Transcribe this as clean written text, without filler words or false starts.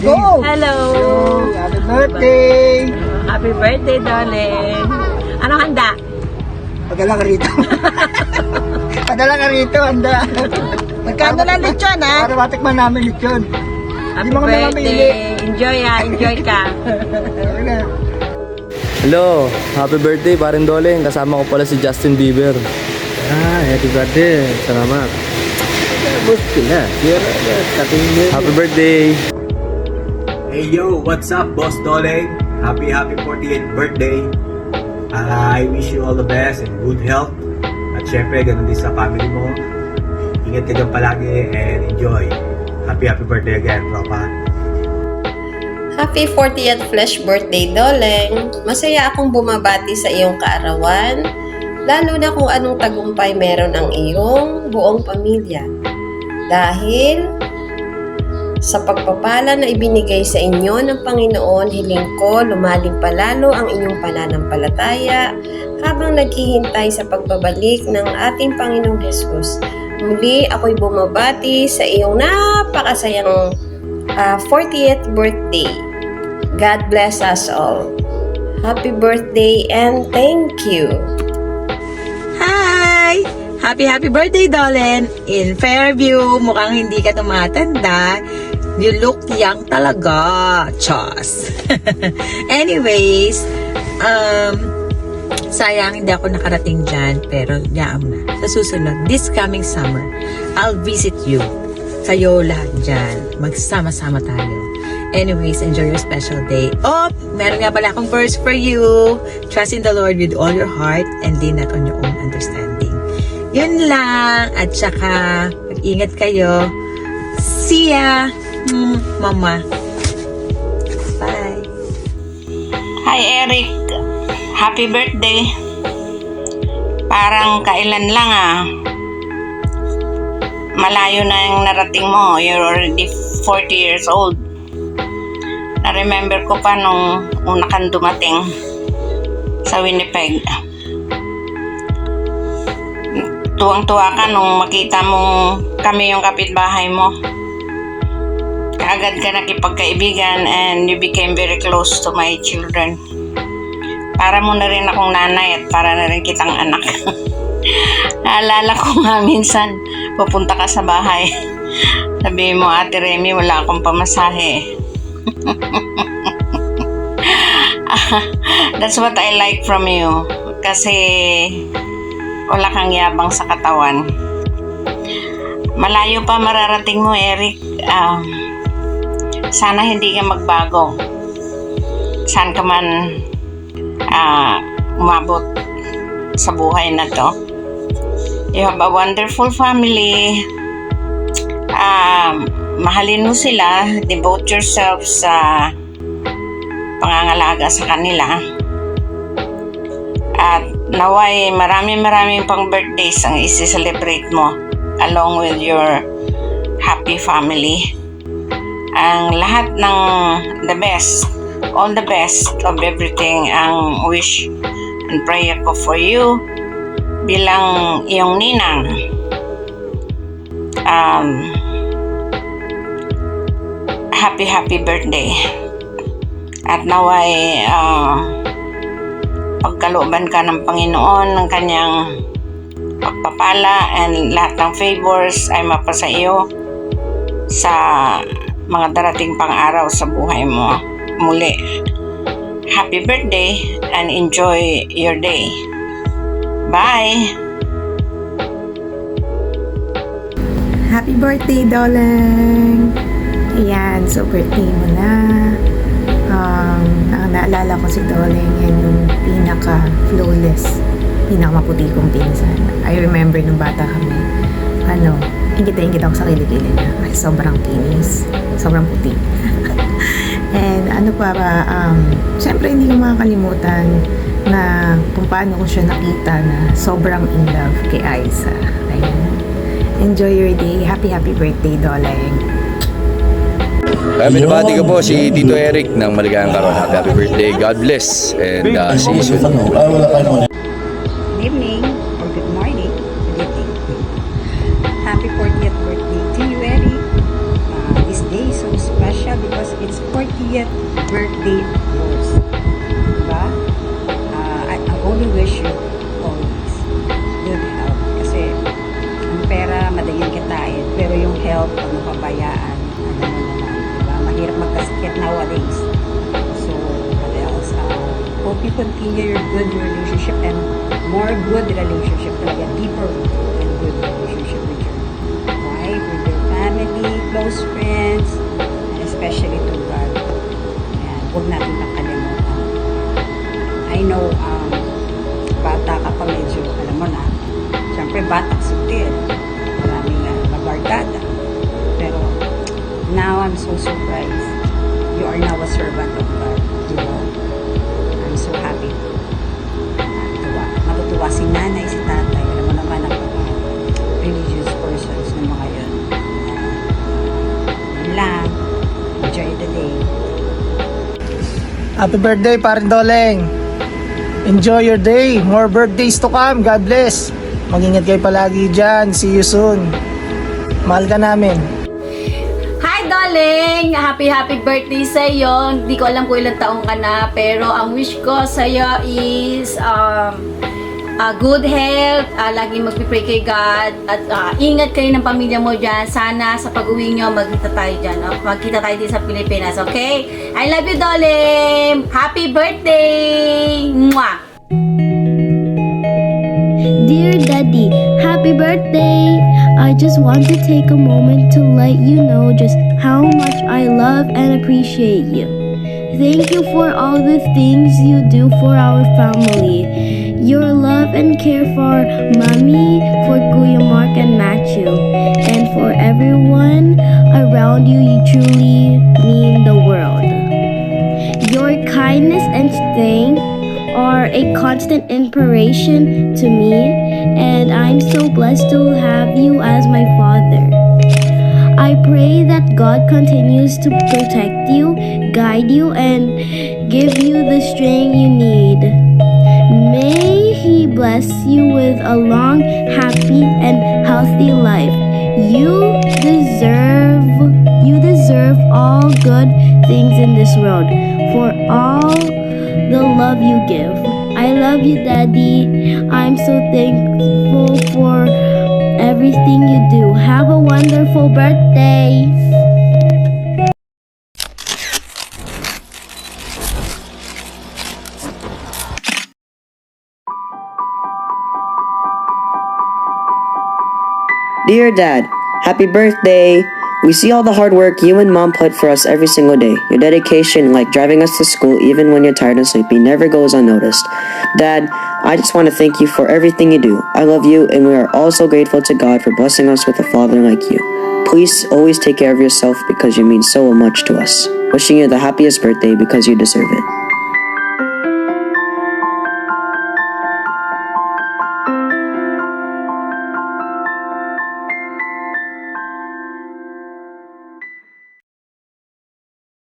Go! Hello! Happy birthday! Happy birthday, darling! Anong handa? Padala ka rito. Padala ka rito, handa. Magkano lang lechon, ha? Para matikman namin lechon. Happy Hindi mo kami birthday! Enjoy enjoy ka! Okay na. Hello, happy birthday Parin Doleng. Kasama ko pala si Justin Bieber. Happy birthday. Salamat. Happy birthday. Hey yo, what's up, Boss Doleng? Happy 48th birthday. I wish you all the best and good health. At syempre, ganun din sa family mo. Ingat ka dyan palagi and enjoy. Happy birthday again, Tropa. Happy 40th flash birthday, Doleng! Masaya akong bumabati sa iyong kaarawan, lalo na kung anong tagumpay meron ang iyong buong pamilya. Dahil sa pagpapala na ibinigay sa inyo ng Panginoon, hiling ko lumalim palalo ang inyong pananampalataya habang naghihintay sa pagbabalik ng ating Panginoong Hesus. Muli ako'y bumabati sa iyong napakasayang 40th birthday. God bless us all. Happy birthday and thank you. Hi! Happy birthday, Dolen! In Fairview, mukhang hindi ka tumatanda. You look young talaga. Chos! Anyways, sayang hindi ako nakarating dyan, pero yaam na. Sa susunod, this coming summer, I'll visit you. Kayo lahat dyan. Magsama-sama tayo. Anyways, enjoy your special day. Oh, meron nga pala akong verse for you. Trust in the Lord with all your heart and lean not on your own understanding. Yun lang. At saka, mag-ingat kayo. See ya! Mama. Bye. Hi Eric, happy birthday. Parang kailan lang malayo na yung narating mo. You're already 40 years old. Na-remember ko pa nung una kang dumating sa Winnipeg. Tuwang-tuwa ka nung makita mong kami yung kapitbahay mo. Kaagad ka nakipagkaibigan and you became very close to my children. Para mo na rin akong nanay at para na rin kitang anak. Naalala ko nga minsan, pupunta ka sa bahay. Sabi mo, Ate Remy, wala akong pamasahe. That's what I like from you. Kasi wala kang yabang sa katawan. Malayo pa mararating mo, Eric. Sana hindi ka magbago. Saan ka man umabot sa buhay na to. You have a wonderful family. Mahalin mo sila. Devote yourself sa pangangalaga sa kanila. At naway maraming pang birthdays ang isi-celebrate mo along with your happy family. Ang lahat ng the best, all the best of everything ang wish and prayer ko for you bilang iyong ninang. Happy birthday. At naway pagkalooban ka ng Panginoon ng kanyang pagpapala and lahat ng favors ay mapasa iyo sa mga darating pang araw sa buhay mo. Muli, happy birthday and enjoy your day. Bye! Happy birthday, Doleng! Ayan, so birthday mo na. Ang naalala ko si Doleng yan yung pinaka-flawless, pinaka-maputi kong pinsan. I remember nung bata kami, ingit ako sa kilikili niya kasi sobrang kinis, sobrang puti. And syempre hindi ko makakalimutan na kung paano ko siya nakita na sobrang in love kay Aiza. Ayan. Enjoy your day. Happy birthday, Doleng. Binabati ko po si Tito Eric ng Maligayang Karon. Happy birthday. God bless. And see you soon. Good evening or good morning. Good evening. Happy 40th birthday to you, Eric. This day is so special because It's 40th birthday yours. Diba? I only wish you always good health. Kasi ang pera, madaling kitain. Pero yung health, pag napabayaan, ano mo naman, diba? Mahirap magkasakit nowadays. So, what else? Hope you continue your good relationship and more good relationship, talaga deeper and good relationship with your wife, with your family, close friends, and especially to God. Ayan, huwag natin nakalimutan. I know, bata ka pa medyo, alam mo na, siyempre bata still, maraming mabarkada. Pero, now I'm so surprised. You are now a servant of God. You know? I'm so happy. Matutuwa si nanay, si tatay. Alam mo naman ang mga religious persons ng mga yun. Yun lang. Enjoy the day. Happy birthday, Parin Doleng. Enjoy your day. More birthdays to come. God bless. Mag-ingat kayo palagi dyan. See you soon. Mahal ka namin. Hi, darling! Happy birthday sa iyo. Hindi ko alam kung ilang taong ka na, pero ang wish ko sa iyo is good health, laging magpipray kay God, at ingat kayo ng pamilya mo dyan. Sana sa pag-uwi nyo, magkita tayo dyan. No? Magkita tayo din sa Pilipinas, okay? I love you, darling! Happy birthday! Mwah! Dear Daddy, happy birthday! I just want to take a moment to let you know just how much I love and appreciate you. Thank you for all the things you do for our family. Your love and care for Mommy, for Kuya Mark and Matthew, and for everyone around you, you truly mean the world. Your kindness and strength are a constant inspiration to me, and I'm so blessed to have you as my father. I pray that God continues to protect you, guide you, and give you the strength you need. May He bless you with a long, happy, and healthy life. You deserve all good things in this world for all the love you give. I love you, Daddy. I'm so thankful for everything you do. Have a wonderful birthday. Dear Dad, happy birthday! We see all the hard work you and Mom put for us every single day. Your dedication, like driving us to school even when you're tired and sleepy, never goes unnoticed. Dad, I just want to thank you for everything you do. I love you, and we are all so grateful to God for blessing us with a father like you. Please always take care of yourself because you mean so much to us. Wishing you the happiest birthday because you deserve it.